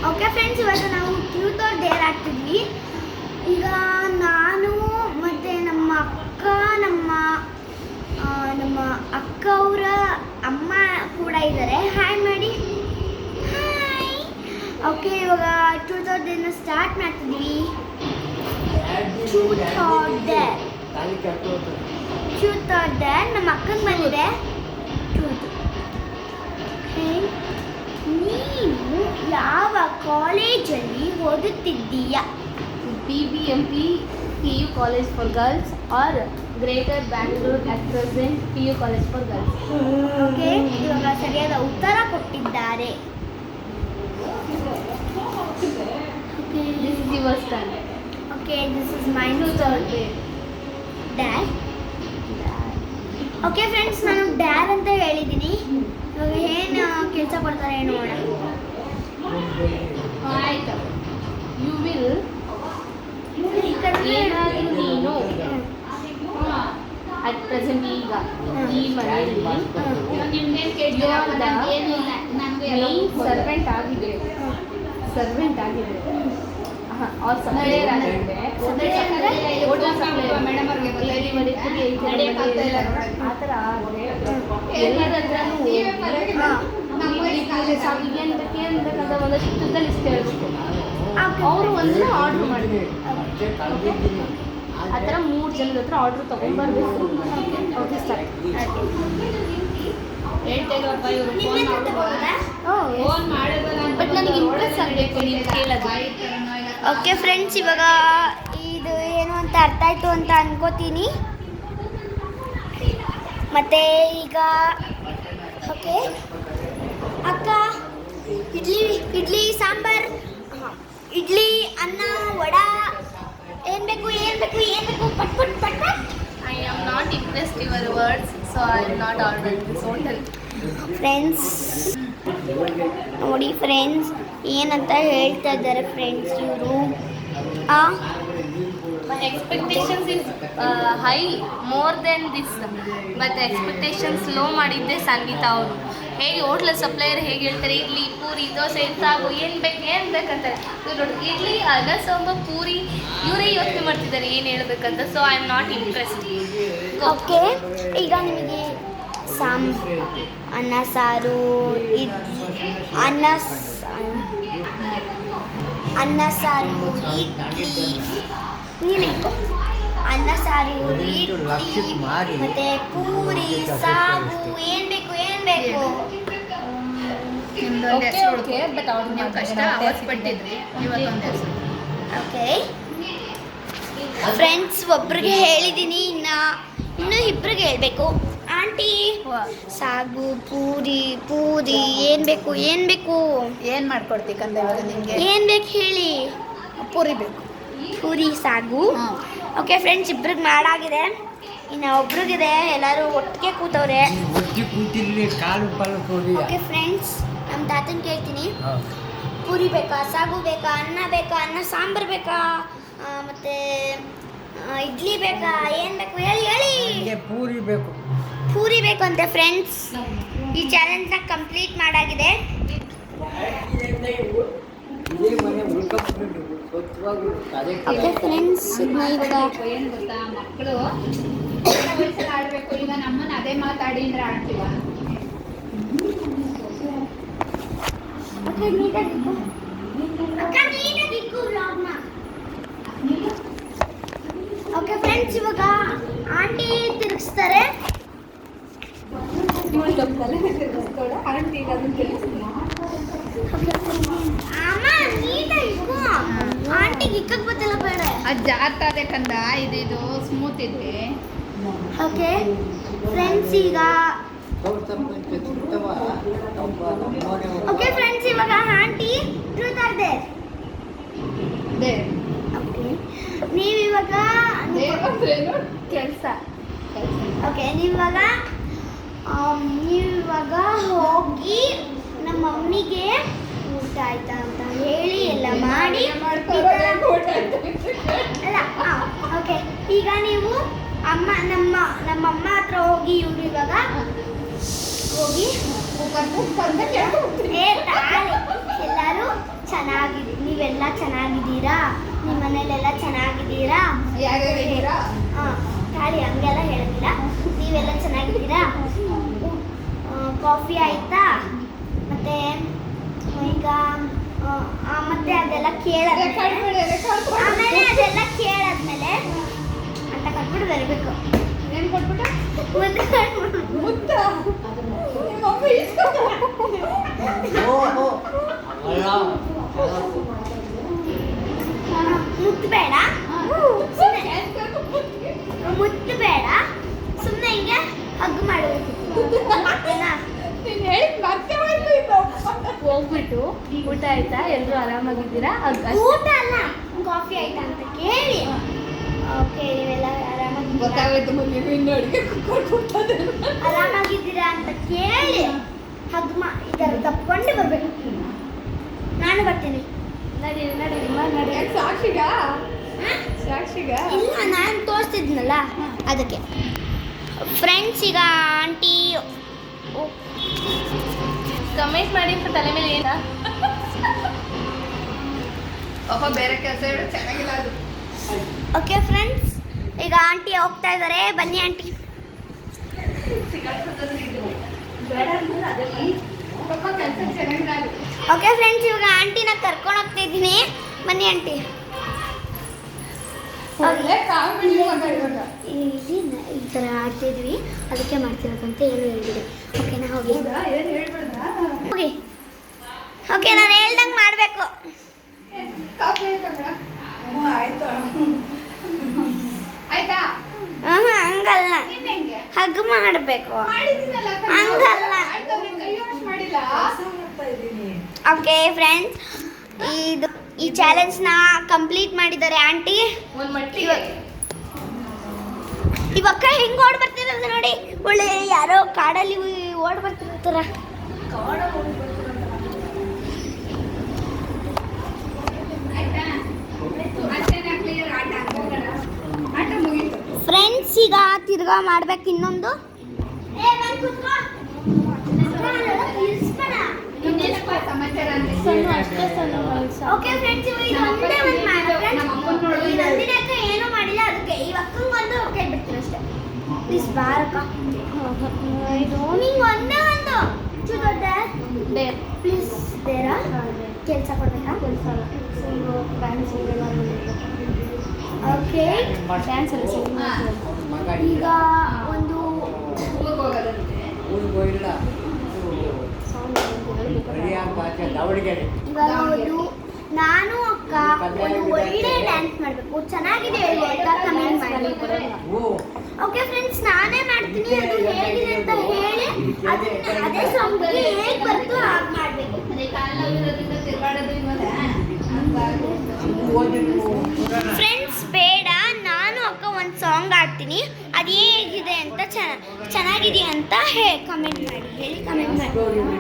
Okay friends, ಇವಾಗ ನಾವು truth or dare ಆಗ್ತಿದ್ವಿ. ಈಗ ನಾನು ಮತ್ತು ನಮ್ಮ ಅಕ್ಕ ಅವರ ಅಮ್ಮ ಕೂಡ ಇದ್ದಾರೆ. ಹಾಯ್ ಮಾಡಿ. ಹಾಯ್. ಓಕೆ, ಇವಾಗ ಟ್ರೂತ್ ಆರ್ ಡೇರ್ನ ಸ್ಟಾರ್ಟ್ ಮಾಡ್ತಿದ್ವಿ. ಟ್ರೂತ್ ಆರ್ ಡೇರ್ ನಮ್ಮ ಅಕ್ಕಂಗೆ ಬಂದಿದೆ. ಟ್ರೂತ್. ನೀನು ಯಾವ ಕಾಲೇಜಲ್ಲಿ ಓದುತ್ತಿದ್ದೀಯಾ? BBMP PU College for Girls or Greater Bangalore at present PU College for Girls. Okay, ಇವಾಗ ಸರಿಯಾದ ಉತ್ತರ ಕೊಟ್ಟಿದ್ದಾರೆ. This is your turn. Okay, this is my dad. Okay friends, ನಾನು ಡ್ಯಾಡ್ ಅಂತ ಹೇಳಿದ್ದೀನಿ. ಇವಾಗ ಏನು ಕೆಲಸ ಕೊಡ್ತಾರೆ ನೋಡೋಣ. ಆಯ್ತು. ಯು ವಿಲ್ ಏನಾದರೂ ನೀನು ಅಟ್ ಪ್ರೆಸೆಂಟ್ ಈಗ ಈ ಮನೆಯಲ್ಲಿ ಸರ್ವೆಂಟ್ ಆಗಿದೆ ಅವ್ರ ಸಪ್ಲೈಯರ್ ಆಗಿದೆ. ಆ ಥರ ಆದರೆ ಎಲ್ಲರ ಹತ್ರನೂ ಏನು ಬೇಕಂತ ಒಂದಷ್ಟು ದುಡ್ಡಲ್ಲಿ ಇಷ್ಟು ಹೇಳ್ಬೇಕು. ಅವರು ಒಂದಿನ ಆರ್ಡ್ರ್ ಮಾಡಿದ್ರು. ಆ ಥರ 3 ಜನದ ಹತ್ರ ಆರ್ಡ್ರ್ ತೊಗೊಂಡ್ಬರ್ಬೇಕು. Okay start. ಬಟ್ ನನಗೆ ಇಂಪ್ರೆಸ್ ಆಗಬೇಕು ನೀವು ಕೇಳೋದು. ಓಕೆ ಫ್ರೆಂಡ್ಸ್, ಇವಾಗ ಇದು ಏನು ಅಂತ ಅರ್ಥ ಆಯಿತು ಅಂತ ಅನ್ಕೋತೀನಿ. ಮತ್ತು ಈಗ ಓಕೆ ಅಕ್ಕ, ಇಡ್ಲಿ ಸಾಂಬಾರ್, ಇಡ್ಲಿ, ಅನ್ನ, ವಡಾ, ಏನು ಬೇಕು ಪಟ್ ಪಟ್. I am not impressed your words, so I am not ordering this hotel. Friends ನೋಡಿ ಫ್ರೆಂಡ್ಸ್, ಏನಂತ ಹೇಳ್ತಾ ಇದ್ದಾರೆ ಫ್ರೆಂಡ್ಸ್ ಇವರು. My expectations is high more than this, but expectations low ಮಾಡಿದ್ದೆ ಸಂಗೀತಾ ಅವರು. ಹೇಗೆ ಹೋಟ್ಲ ಸಪ್ಲೈಯರ್ ಹೇಗೆ ಹೇಳ್ತಾರೆ, ಇಡ್ಲಿ, ಪೂರಿ, ದೋಸೆ ಸಾಗು ಏನು ಬೇಕಂತಾರೆ. ನೋಡಿ, ಇಡ್ಲಿ, ಅನ್ನ ಸಾಂಬಾರ್, ಪೂರಿ ಇವರೇ ಯೋಚನೆ ಮಾಡ್ತಿದ್ದಾರೆ ಏನು ಹೇಳ್ಬೇಕಂತ. So I am not interest. Okay, ಈಗ ನಿಮಗೆ ಅನ್ನ ಸಾರು, ಅನ್ನ ಸಾರು, ಇಡ್ಲಿ, ಅನ್ನ ಸಾರು, ಇಡ್ಲಿ ಮತ್ತೆ ಪೂರಿ, ಸಾಗು, ಏನು ಬೇಕು. ಓಕೆ ಬಟ್ ಅವ್ರು ನೀವು ಕಷ್ಟ ಅವಶ್ಯಪಟ್ಟಿದ್ರಿ. ಓಕೆ ಫ್ರೆಂಡ್ಸ್, ಒಬ್ರಿಗೆ ಹೇಳಿದ್ದೀನಿ, ಇನ್ನೂ ಇಬ್ಬರಿಗೆ ಹೇಳಬೇಕು. ಆಂಟಿ, ಸಾಗು, ಪೂರಿ ಏನು ಬೇಕು? ಏನು ಮಾಡ್ಕೊಡ್ತಿ ಕಂದ ಇವಾಗ ನಿಮಗೆ? ಏನು ಬೇಕು ಹೇಳಿ. ಪೂರಿ ಬೇಕು. ಪೂರಿ, ಸಾಗು. ಓಕೆ ಫ್ರೆಂಡ್ಸ್, ಇಬ್ರಿಗೆ ಮಾಡಾಗಿದೆ, ಇನ್ನು ಒಬ್ರಿಗಿದೆ. ಎಲ್ಲರೂ ಒಟ್ಟಿಗೆ ಕೂತವ್ರೆ. ಓಕೆ ಫ್ರೆಂಡ್ಸ್, ನಮ್ಮ ತಾತನ ಕೇಳ್ತೀನಿ, ಪೂರಿ ಬೇಕಾ, ಸಾಗು ಬೇಕಾ, ಅನ್ನ ಸಾಂಬಾರು ಬೇಕಾ, ಮತ್ತು ಇಡ್ಲಿ ಬೇಕಾ, ಏನು ಬೇಕು ಹೇಳಿ. ಪೂರಿ ಬೇಕು ಅಂತೆ ಫ್ರೆಂಡ್ಸ್. ಈ ಚಾಲೆಂಜ್ನ ಕಂಪ್ಲೀಟ್ ಮಾಡಾಗಿದೆ. ಓಕೆ ಫ್ರೆಂಡ್ಸ್, ಇವಾಗ ಏನು ಗೊತ್ತಾ, ಮಕ್ಕಳು ವಯಸ್ಸಲ್ಲಿ ಆಡಬೇಕು. ಈಗ ನಮ್ಮನ್ನು ಅದೇ ಮಾತಾಡಿ ಅಂದ್ರೆ ಆಡ್ತೀವ. ಓಕೆ ಫ್ರೆಂಡ್ಸ್, ಇವಾಗ ಆಂಟಿ ತಿರುಗಿಸ್ತಾರೆ. ಆಂಟಿಗೆ ಇಕ್ಕಕ್ಕೆ ಗೊತ್ತಿಲ್ಲ ಬೇಡ. ಅದು ಜಾರ್ತದೆ ಕಂದ, ಇದು ಸ್ಮೂತ್ ಇದೆ. ಓಕೆ ಫ್ರೆಂಡ್ಸ್, ಈಗ ಓಕೆ ಫ್ರೆಂಡ್ಸ್, ಇವಾಗ ಆಂಟಿ ಟ್ರೂತ್ ಆರ್ ಡೇರ್. ನೀವಿವಾಗ ಕೆಲಸ. ಓಕೆ, ನೀವಿವಾಗ ಹೋಗಿ ನಮ್ಮ ಮಮ್ಮಿಗೆ ಊಟ ಆಯ್ತಾ ಅಂತ ಹೇಳಿ ಎಲ್ಲ ಮಾಡಿ ಅಲ್ಲ. ಓಕೆ, ಈಗ ನೀವು ನಮ್ಮಮ್ಮ ಹತ್ರ ಹೋಗಿ ಇವ್ರು ಇವಾಗ ಹೋಗಿ ಎಲ್ಲರೂ ನೀವೆಲ್ಲ ಚೆನ್ನಾಗಿದ್ದೀರಾ? ನಿಮ್ಮ ಮನೇಲೆಲ್ಲ ಚೆನ್ನಾಗಿದ್ದೀರಾ? ತಾಳಿ ಹಂಗೆಲ್ಲ ಹೇಳೋದಿಲ್ಲ. ನೀವೆಲ್ಲ ಚೆನ್ನಾಗಿದ್ದೀರಾ? ಕಾಫಿ ಆಯ್ತಾ? ಮತ್ತೆ ಈಗ ಮತ್ತೆ ಅದೆಲ್ಲ ಕೇಳಾದ್ಮೇಲೆ ಅದೆಲ್ಲ ಕೇಳಾದ್ಮೇಲೆ ಅಂತ ಕಟ್ಬಿಟ್ಟು ಬರಬೇಕು. ಏನು ಕೊಟ್ಬಿಟ್ಟು ಮುತ್ತ ಮುತ್ತು ಬೇಡ, ಮುತ್ತು ಬೇಡ, ಸುಮ್ಮನೆ ಹಿಂಗೆ ಹಗ್ ಮಾಡಬೇಕು. ಹೋಗ್ಬಿಟ್ಟು ಊಟ ಆಯ್ತಾ, ಎಲ್ಲರೂ ಆರಾಮಾಗಿದ್ದೀರಾ? ಊಟ ಅಲ್ಲ, ಕಾಫಿ ಆಯ್ತಾ ಅಂತ ಕೇಳಿ. ಓಕೆ, ನೀವೆಲ್ಲ ಆರಾಮಾಗಿದ್ದೀರಾ ಅಂತ ಕೇಳಿ ಇದರ ತಪ್ಕೊಂಡು ಬರ್ಬೇಕು. ನಾನು ಬರ್ತೀನಿ. ಇಲ್ಲ, ನಾನು ತೋರಿಸ್ತಿದ್ನಲ್ಲ ಅದಕ್ಕೆ. ಫ್ರೆಂಡ್ಸ್, ಈಗ ಆಂಟಿ ಕಮೆಂಟ್ ಮಾಡಿ ತಲೆ ಮೇಲೆ ಏನ ಬೇರೆ ಕೆಲಸ ಹೇಳು, ಚೆನ್ನಾಗಿಲ್ಲ ಅದು. ಓಕೆ ಫ್ರೆಂಡ್ಸ್, ಈಗ ಆಂಟಿ ಹೋಗ್ತಾ ಇದ್ದಾರೆ. ಬನ್ನಿ ಆಂಟಿ. ಓಕೆ ಫ್ರೆಂಡ್ಸ್, ಇವಾಗ ಆಂಟಿನ ಕರ್ಕೊಂಡು ಹೋಗ್ತಾ ಇದ್ದೀನಿ. ಬನ್ನಿ ಆಂಟಿ. ಇಲ್ಲಿ ಈ ಥರ ಆಡ್ತಿದ್ವಿ, ಅದಕ್ಕೆ ಮಾಡ್ತಿರೋದಂತ ಏನು ಹೇಳ್ಬಿಡಿ. ಓಕೆನಾ? ಹೋಗಿ ಹೋಗಿ. ಓಕೆ, ನಾನು ಹೇಳ್ದಂಗೆ ಮಾಡಬೇಕು. ಆಯ್ತಾ? ಹಂಗಲ್ಲ, ಹಗ್ ಮಾಡಬೇಕು, ಹಂಗಲ್ಲ. ಓಕೆ ಫ್ರೆಂಡ್ಸ್, ಈ ಚಾಲೆಂಜ್ನ ಕಂಪ್ಲೀಟ್ ಮಾಡಿದ್ದಾರೆ ಆಂಟಿ. ಒಂದು ಮಟ್ಟಿಗೆ ಇವಾಗ ಹೆಂಗೆ ಓಡ್ ಬರ್ತಿರೋದು ನೋಡಿ. ಒಳ್ಳೆ ಯಾರೋ ಕಾಡಲ್ಲಿ ಓಡ್ ಬರ್ತಿರ್ತಾರ. ಫ್ರೆಂಡ್ಸ್, ಈಗ ತಿರ್ಗಾ ಮಾಡ್ಬೇಕು ಇನ್ನೊಂದು. ಓಕೆ ಫ್ರೆಂಡ್ಸ್, ಏನು ಮಾಡಿಲ್ಲ, ಅದಕ್ಕೆ ಈ ಅಕ್ಕಂಗೆ ಒಂದು ಕೈ ಬಿಡ್ತೀನಿ ಅಷ್ಟೇ. ಪ್ಲೀಸ್ ಬಾರಕ್ಕ, ನಿಂಗೆ ಒಂದೇ ಒಂದು ಪ್ಲೀಸ್ ಬೇರೆ ಕೆಲಸ ಕೊಡ್ಬೇಕಾ? ಓಕೆ, ಈಗ ಒಂದು ಇವಾಗ ಒಂದು ನಾನು ಅಕ್ಕ ಒಂದು ಒಳ್ಳೆ ಡ್ಯಾನ್ಸ್ ಮಾಡಬೇಕು. ಚೆನ್ನಾಗಿದೆ ಅಂತ ಕಮೆಂಟ್ ಮಾಡಿ. ಓಕೆ ಫ್ರೆಂಡ್ಸ್, ನಾನೇ ಮಾಡ್ತೀನಿ. ಅದು ಹೇಗಿದೆ ಅಂತ ಹೇಳಿ ಅದೇ ಸಾಂಗ್ಗೆ ಹೇಗೆ ಬರ್ತು ಹಾಗೆ ಮಾಡಬೇಕು. ಫ್ರೆಂಡ್ಸ್, ಬೇಡ, ನಾನು ಅಕ್ಕ ಒಂದು ಸಾಂಗ್ ಆಡ್ತೀನಿ. ಅದು ಹೇಗಿದೆ ಅಂತ ಚೆನ್ನಾಗಿದೆಯಾ ಅಂತ ಕಮೆಂಟ್ ಮಾಡಿ, ಹೇಳಿ ಕಮೆಂಟ್ ಮಾಡಿ.